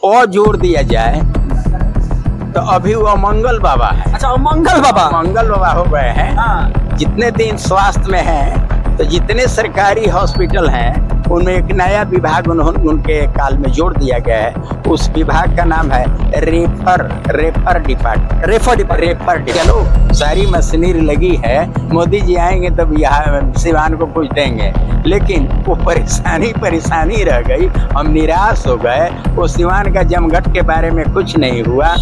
और जोड़ दिया जाए तो अभी वो मंगल बाबा है। अच्छा, मंगल बाबा। मंगल बाबा हो गए हैं। हाँ। जितने दिन स्वास्थ्य में हैं, तो जितने सरकारी हॉस्पिटल हैं उनमें एक नया विभाग उनके काल में जोड़ दिया गया है। उस विभाग का नाम है रेफर डिपार्टमेंट। चलो, सारी मशीनरी लगी है। मोदी जी आएंगे तब यहाँ सिवान को कुछ देंगे, लेकिन वो परेशानी रह गई। हम निराश हो गए। वो सिवान का जमघट के बारे में कुछ नहीं हुआ।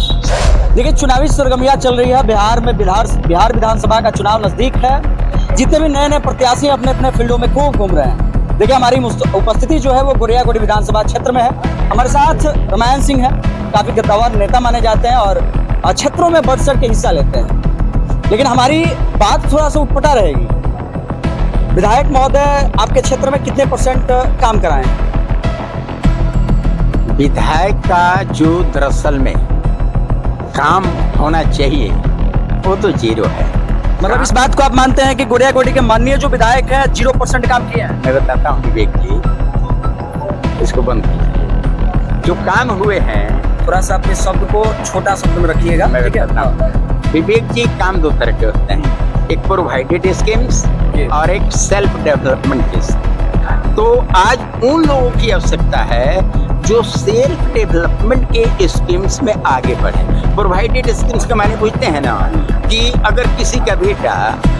देखिए, चुनावी सरगर्मियां चल रही है बिहार में। बिहार विधानसभा का चुनाव नजदीक है। जितने भी नए प्रत्याशी अपने अपने फील्डों में खूब घूम रहे हैं। देखिए, हमारी उपस्थिति जो है वो गोरियागोड़ी विधानसभा क्षेत्र में है। हमारे साथ रामायण सिंह है, काफी गद्दावर नेता माने जाते हैं और क्षेत्रों में बढ़ चढ़ के हिस्सा लेते हैं। लेकिन हमारी बात थोड़ा सा उटपटा रहेगी। विधायक महोदय, आपके क्षेत्र में कितने % काम कराए हैं? विधायक का जो दरअसल में काम होना चाहिए वो तो 0 है। मतलब इस बात को आप मानते हैं कि गोरियागोड़ी के माननीय जो विधायक है 0% काम किया है? मैं बताता हूँ विवेक जी, इसको बंद कीजिए। जो काम हुए हैं, थोड़ा सा अपने शब्द को छोटा शब्द में रखिएगा। मैं बताता हूँ विवेक जी, काम 2 तरह के होते हैं, एक प्रोवाइडेड स्कीम्स और एक सेल्फ डेवलपमेंट की। तो आज उन लोगों की आवश्यकता है जो सेल्फ डेवलपमेंट के स्कीम्स में आगे बढ़े। प्रोवाइडेड स्कीम्स का माने पूछते हैं ना, कि अगर किसी का बेटा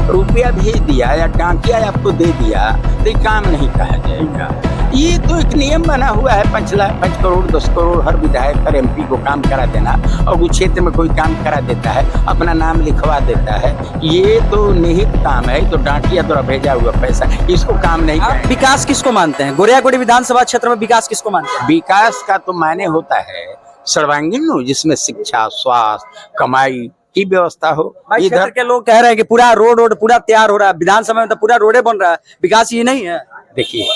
रुपया भेज दिया या डाकिया आपको दे दिया तो ये काम नहीं कहा जाएगा। ये तो एक नियम बना हुआ है, 5 करोड़ 10 करोड़ हर विधायक हर MP को काम करा देना, और वो क्षेत्र में कोई काम करा देता है, अपना नाम लिखवा देता है। ये तो निहित काम है, तो डाकिया द्वारा भेजा हुआ पैसा, इसको काम नहीं करेंगे। विकास किसको मानते हैं? गोरियागोड़ी विधानसभा क्षेत्र में विकास किसको मानते हैं? विकास का तो माने होता है सर्वांगीण, जिसमें शिक्षा, स्वास्थ्य, कमाई की व्यवस्था हो। इधर के लोग कह रहे हैं कि पूरा रोड पूरा तैयार हो रहा है, विधानसभा में तो पूरा रोडे बन रहा है, विकास ये नहीं है। देखिए,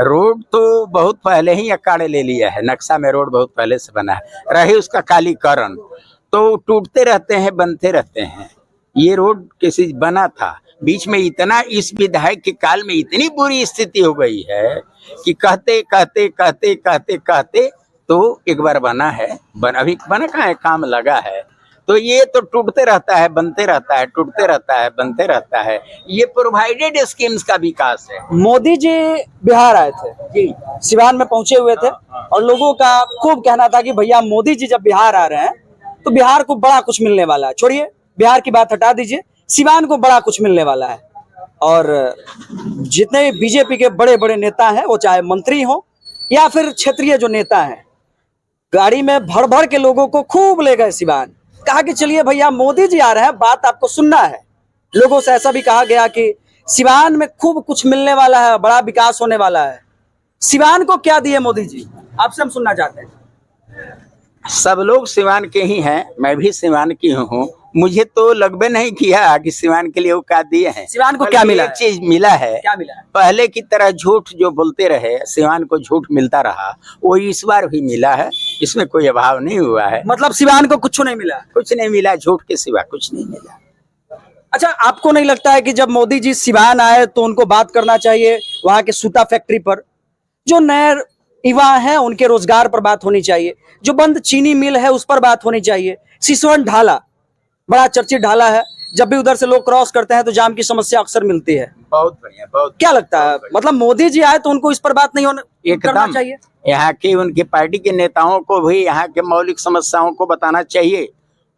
रोड तो बहुत पहले ही अकाड़े ले लिया है, नक्शा में रोड बहुत पहले से बना है। रहे उसका कालीकरण, तो टूटते रहते हैं, बनते रहते हैं। ये रोड किसी बना था, बीच में इतना इस विधायक के काल में इतनी बुरी स्थिति हो गई है कि कहते तो एक बार बना है, अभी बना कहाँ है, काम लगा है। तो ये तो टूटते रहता है, बनते रहता है, टूटते रहता है, बनते रहता है। ये प्रोवाइडेड स्कीम्स का विकास है। मोदी जी बिहार आए थे जी, सिवान में पहुंचे हुए थे, और लोगों का खूब कहना था कि भैया मोदी जी जब बिहार आ रहे हैं तो बिहार को बड़ा कुछ मिलने वाला है। छोड़िए, बिहार की बात हटा दीजिए, सिवान को बड़ा कुछ मिलने वाला है। और जितने बीजेपी के बड़े बड़े नेता हैं, वो चाहे मंत्री हो या फिर क्षेत्रीय जो नेता हैं, गाड़ी में भर भर के लोगों को खूब ले गए सिवान। कहा कि चलिए भैया मोदी जी आ रहे हैं, बात आपको सुनना है। लोगों से ऐसा भी कहा गया कि सिवान में खूब कुछ मिलने वाला है, बड़ा विकास होने वाला है। सिवान को क्या दिए मोदी जी, आपसे हम सुनना चाहते हैं। सब लोग सिवान के ही हैं, मैं भी सिवान की हूँ। मुझे तो लगभग नहीं किया कि सिवान के लिए वो क्या दिए हैं। सिवान को क्या मिला? एक चीज मिला है। क्या मिला है? पहले की तरह झूठ जो बोलते रहे, सिवान को झूठ मिलता रहा, वो इस बार भी मिला है। इसमें कोई अभाव नहीं हुआ है। मतलब सिवान को कुछ नहीं मिला? कुछ नहीं मिला, झूठ के सिवा कुछ नहीं मिला। अच्छा, आपको नहीं लगता है कि जब मोदी जी सिवान आए तो उनको बात करना चाहिए वहां के सूता फैक्ट्री पर? जो नए युवा हैं उनके रोजगार पर बात होनी चाहिए। जो बंद चीनी मिल है उस पर बात होनी चाहिए। सिसवन ढाला बड़ा चर्चित ढाला है, जब भी उधर से लोग क्रॉस करते हैं तो जाम की समस्या अक्सर मिलती है। बहुत बढ़िया, बहुत। क्या लगता है, मतलब मोदी जी आए तो उनको इस पर बात नहीं करना चाहिए? यहाँ के उनके पार्टी के नेताओं को भी यहाँ के मौलिक समस्याओं को बताना चाहिए,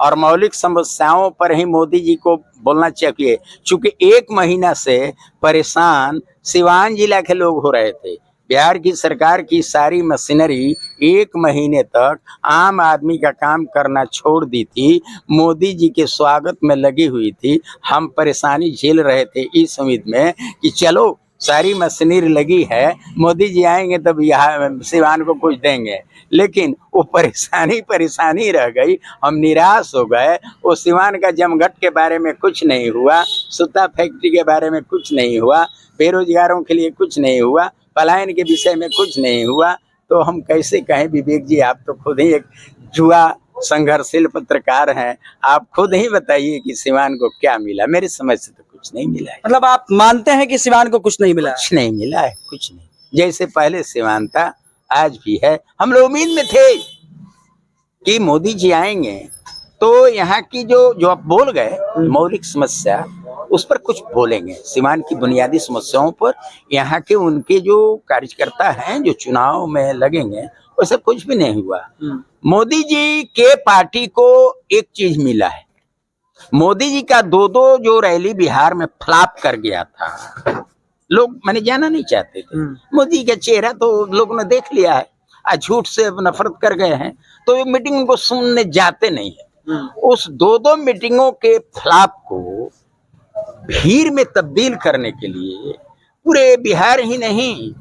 और मौलिक समस्याओं पर ही मोदी जी को बोलना चाहिए। चूंकि 1 महीना से परेशान सिवान जिला के लोग हो रहे थे। बिहार की सरकार की सारी मशीनरी 1 महीने तक आम आदमी का काम करना छोड़ दी थी, मोदी जी के स्वागत में लगी हुई थी। हम परेशानी झेल रहे थे इस उम्मीद में कि चलो सारी मशीनरी लगी है, मोदी जी आएंगे तब यहाँ सिवान को कुछ देंगे, लेकिन वो परेशानी रह गई। हम निराश हो गए। वो सिवान का जमघट के बारे में कुछ नहीं हुआ, सूता फैक्ट्री के बारे में कुछ नहीं हुआ, बेरोजगारों के लिए कुछ नहीं हुआ, पलायन के विषय में कुछ नहीं हुआ। तो हम कैसे कहें विवेक जी, आप तो खुद ही एक जुआ संघर्षशील पत्रकार हैं, आप खुद ही बताइए कि सिवान को क्या मिला। मेरी समझ से तो कुछ नहीं मिला है। मतलब आप मानते हैं कि सिवान को कुछ नहीं मिला? कुछ नहीं मिला है, कुछ नहीं। जैसे पहले सिवान था आज भी है। हम लोग उम्मीद में थे कि मोदी जी आएंगे तो यहाँ की जो जो आप बोल गए मौलिक समस्या, उस पर कुछ बोलेंगे। सीमांत की बुनियादी समस्याओं पर यहाँ के उनके जो कार्यकर्ता हैं जो चुनाव में लगेंगे, वो सब कुछ भी नहीं हुआ। मोदी जी के पार्टी को एक चीज मिला है। मोदी जी का दो जो रैली बिहार में फ्लॉप कर गया था, लोग मैंने जाना नहीं चाहते थे। मोदी का चेहरा तो लोगों ने देख लिया है, आज झूठ से नफरत कर गए हैं, तो ये मीटिंग को सुनने जाते नहीं है। उस दो मीटिंगों के फ्लॉप को भीड़ में तब्दील करने के लिए पूरे बिहार ही नहीं,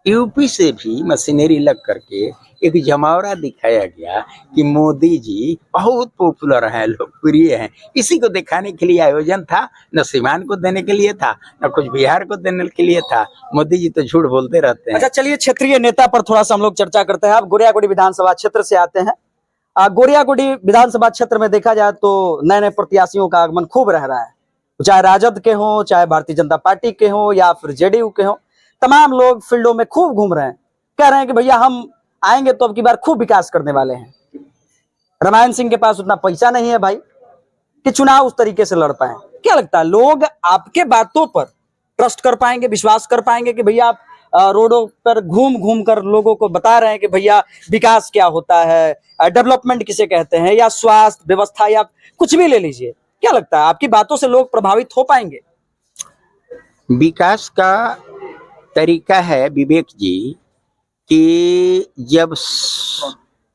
यूपी से भी मशीनरी लग करके एक जमावड़ा दिखाया गया कि मोदी जी बहुत पॉपुलर हैं, लोकप्रिय हैं। इसी को दिखाने के लिए आयोजन था, न सीमान को देने के लिए था, न कुछ बिहार को देने के लिए था। मोदी जी तो झूठ बोलते रहते हैं। अच्छा, चलिए क्षेत्रीय नेता पर थोड़ा सा हम लोग चर्चा करते हैं। आप गोरियागुड़ी विधानसभा क्षेत्र से आते हैं। गोरियागुड़ी विधानसभा क्षेत्र में देखा जाए तो नए नए प्रत्याशियों का आगमन खूब रह रहा है, चाहे राजद के हों, चाहे भारतीय जनता पार्टी के हों, या फिर जेडीयू के हों। तमाम लोग फील्डों में खूब घूम रहे हैं, कह रहे हैं कि भैया हम आएंगे तो अब की बार खूब विकास करने वाले हैं। रामायण सिंह के पास उतना पैसा नहीं है भाई कि चुनाव उस तरीके से लड़ पाए। क्या लगता है, लोग आपके बातों पर ट्रस्ट कर पाएंगे, विश्वास कर पाएंगे कि भैया आप रोडों पर घूम घूम कर लोगों को बता रहे हैं कि भैया विकास क्या होता है, डेवलपमेंट किसे कहते हैं, या स्वास्थ्य व्यवस्था, या कुछ भी ले लीजिए। क्या लगता है, आपकी बातों से लोग प्रभावित हो पाएंगे? विकास का तरीका है विवेक जी कि जब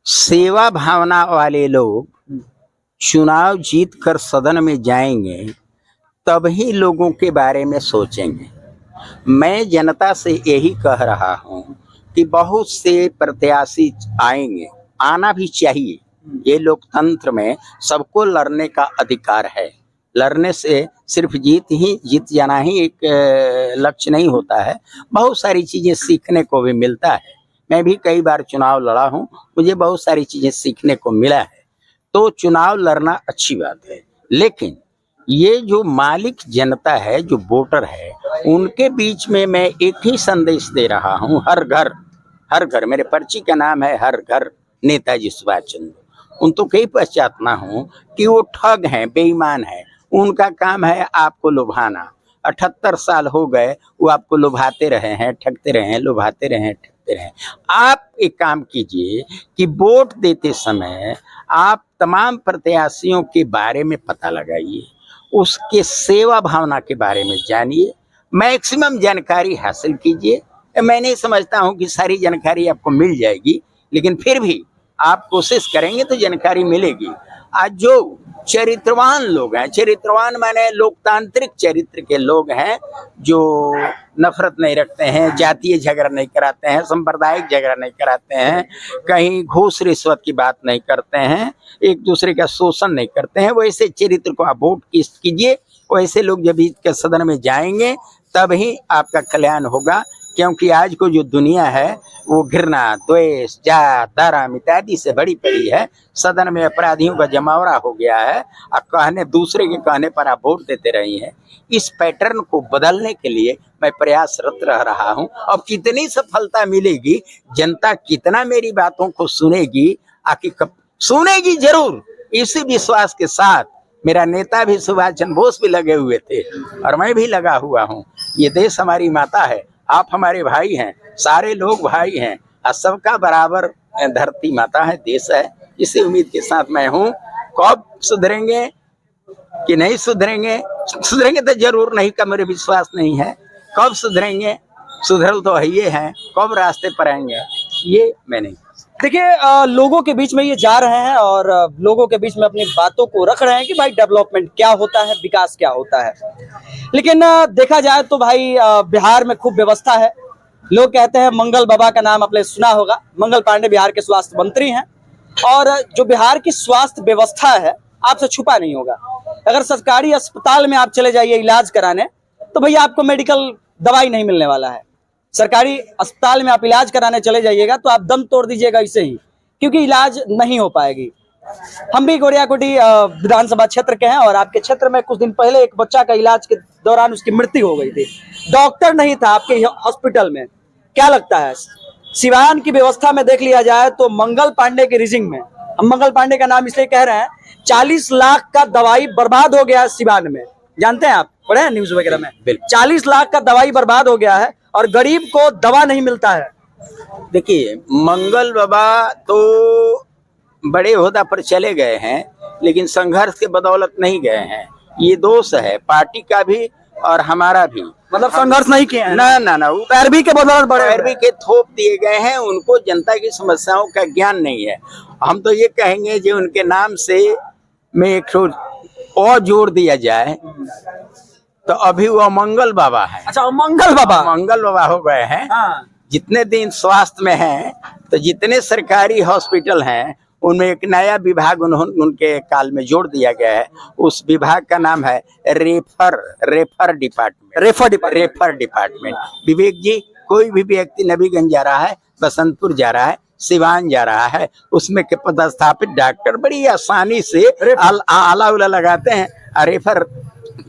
सेवा भावना वाले लोग चुनाव जीत कर सदन में जाएंगे, तभी लोगों के बारे में सोचेंगे। मैं जनता से यही कह रहा हूं कि बहुत से प्रत्याशी आएंगे, आना भी चाहिए। ये लोकतंत्र में सबको लड़ने का अधिकार है। लड़ने से सिर्फ जीत जाना ही एक लक्ष्य नहीं होता है, बहुत सारी चीजें सीखने को भी मिलता है। मैं भी कई बार चुनाव लड़ा हूं, मुझे बहुत सारी चीजें सीखने को मिला है। तो चुनाव लड़ना अच्छी बात है, लेकिन ये जो मालिक जनता है, जो वोटर है, उनके बीच में मैं एक ही संदेश दे रहा हूं। हर घर, मेरे पर्ची का नाम है हर घर नेताजी सुभाष चंद्र। उन तो कई पहचानता हूं कि वो ठग हैं, बेईमान हैं। उनका काम है आपको लुभाना। 78 साल हो गए वो आपको लुभाते रहे हैं, ठगते रहे हैं, लुभाते रहे हैं, ठगते रहे। आप एक काम कीजिए कि वोट देते समय आप तमाम प्रत्याशियों के बारे में पता लगाइए, उसके सेवा भावना के बारे में जानिए, मैक्सिमम जानकारी हासिल कीजिए। मैं नहीं समझता हूं कि सारी जानकारी आपको मिल जाएगी, लेकिन फिर भी आप कोशिश करेंगे तो जानकारी मिलेगी। आज जो चरित्रवान लोग हैं, चरित्रवान माने लोकतांत्रिक चरित्र के लोग हैं, जो नफरत नहीं रखते हैं, जातीय झगड़ा नहीं कराते हैं, सांप्रदायिक झगड़ा नहीं कराते हैं, कहीं घूस रिश्वत की बात नहीं करते हैं, एक दूसरे का शोषण नहीं करते हैं, वैसे चरित्र को आप वोट कीजिए। वैसे लोग जब के सदन में जाएंगे तभी आपका कल्याण होगा। क्योंकि आज को जो दुनिया है वो घृणा, द्वेष, जात, धर्म इत्यादि से भरी पड़ी है। सदन में अपराधियों का जमावड़ा हो गया है और दूसरे के कहने पर आप वोट देते रही हैं। इस पैटर्न को बदलने के लिए मैं प्रयासरत रह रहा हूं। अब कितनी सफलता मिलेगी, जनता कितना मेरी बातों को सुनेगी, आखिर सुनेगी जरूर, इसी विश्वास के साथ मेरा नेता भी सुभाष चंद्र बोस भी लगे हुए थे और मैं भी लगा हुआ हूं। ये देश हमारी माता है, आप हमारे भाई हैं, सारे लोग भाई हैं और सबका बराबर धरती माता है, देश है। इसी उम्मीद के साथ मैं हूं। कब सुधरेंगे कि नहीं सुधरेंगे, सुधरेंगे तो जरूर, नहीं का मेरे विश्वास नहीं है। कब सुधरेंगे, सुधरल तो है ये हैं, कब रास्ते पर आएंगे ये मैं नहीं। देखिए, लोगों के बीच में ये जा रहे हैं और लोगों के बीच में अपनी बातों को रख रहे हैं कि भाई डेवलपमेंट क्या होता है, विकास क्या होता है। लेकिन देखा जाए तो भाई बिहार में खूब व्यवस्था है। लोग कहते हैं, मंगल बाबा का नाम आपने सुना होगा, मंगल पांडे बिहार के स्वास्थ्य मंत्री हैं, और जो बिहार की स्वास्थ्य व्यवस्था है आपसे छुपा नहीं होगा। अगर सरकारी अस्पताल में आप चले जाइए इलाज कराने, तो भैया आपको मेडिकल दवाई नहीं मिलने वाला है। सरकारी अस्पताल में आप इलाज कराने चले जाइएगा तो आप दम तोड़ दीजिएगा इसे ही, क्योंकि इलाज नहीं हो पाएगी। हम भी गोरियागुड़ी विधानसभा क्षेत्र के हैं और आपके क्षेत्र में कुछ दिन पहले एक बच्चा का इलाज के दौरान उसकी मृत्यु हो गई थी। डॉक्टर नहीं था आपके हॉस्पिटल में। क्या लगता है, सिवान की व्यवस्था में देख लिया जाए तो मंगल पांडे के रिजिंग में हम मंगल पांडे का नाम इसलिए कह रहे हैं, 40 लाख का दवाई बर्बाद हो गया है सिवान में, जानते हैं आप, पढ़े हैं न्यूज वगैरह में। बिल्कुल। 40 लाख का दवाई बर्बाद हो गया है और गरीब को दवा नहीं मिलता है। देखिए, मंगल बाबा तो बड़े ओहदा पर चले गए हैं, लेकिन संघर्ष के बदौलत नहीं गए हैं। ये दोष है पार्टी का भी और हमारा भी। मतलब संघर्ष नहीं किए हैं, ना ना ना, वो पैरवी के बदौलत बड़े पैरवी के थोप दिए गए हैं। उनको जनता की समस्याओं का ज्ञान नहीं है। हम तो ये कहेंगे जो उनके नाम से में एक और जोड़ दिया जाए तो अभी वो मंगल बाबा है। अच्छा, मंगल बाबा, मंगल बाबा हो गए हैं। हाँ। जितने दिन स्वास्थ्य में हैं, तो जितने सरकारी हॉस्पिटल हैं उनमें एक नया विभाग उनके काल में जोड़ दिया गया है। उस विभाग का नाम है रेफर डिपार्टमेंट। विवेक जी, कोई भी व्यक्ति नबीगंज जा रहा है, बसंतपुर जा रहा है, सिवान जा रहा है, उसमें के पदस्थापित डॉक्टर बड़ी आसानी से आला उला लगाते हैं, रेफर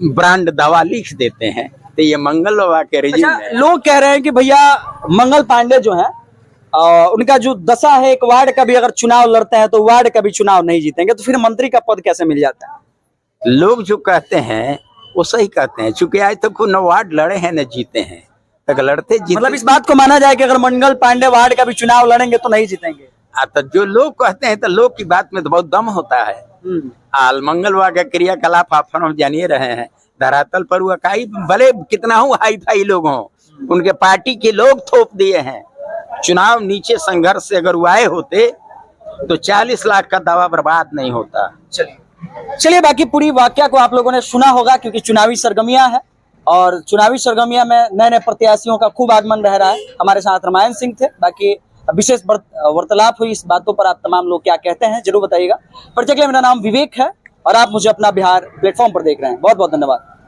ब्रांड दवा लिख देते हैं। तो ये मंगल बाबा के रिजिम अच्छा, है। लोग कह रहे हैं कि भैया मंगल पांडे जो है, उनका जो दशा है, एक वार्ड का भी अगर चुनाव लड़ते हैं तो वार्ड का भी चुनाव नहीं जीतेंगे, तो फिर मंत्री का पद कैसे मिल जाता है? लोग जो कहते हैं वो सही कहते हैं, चूंकि आज तक न वार्ड लड़े हैं न जीते हैं। तक लड़ते जीते, मतलब इस बात को माना जाए कि अगर मंगल पांडे वार्ड का भी चुनाव लड़ेंगे तो नहीं जीतेंगे। तो जो लोग कहते हैं तो लोग की बात में तो बहुत दम होता है। आल मंगल बाबा का क्रियाकलाप आप हम जानिए रहे हैं। धरातल पर हुआ काई भले कितना हो हाई फाई लोग हों, उनके पार्टी के लोग थोप दिए हैं। चुनाव नीचे संघर्ष से अगर वो आए होते तो 40 लाख का दावा बर्बाद नहीं होता। चलिए, बाकी पूरी वाकया को आप लोगों ने सुना होगा, क्योंकि चुनावी सरगर्मियां है और चुनावी सरगर्मियां में नए नए प्रत्याशियों का खूब आगमन रह रहा है। हमारे साथ रामायण सिंह थे। बाकी विशेष वार्तालाप हुई, इस बातों पर आप तमाम लोग क्या कहते हैं जरूर बताइएगा। पर मेरा नाम विवेक है और आप मुझे अपना बिहार प्लेटफॉर्म पर देख रहे हैं। बहुत बहुत धन्यवाद।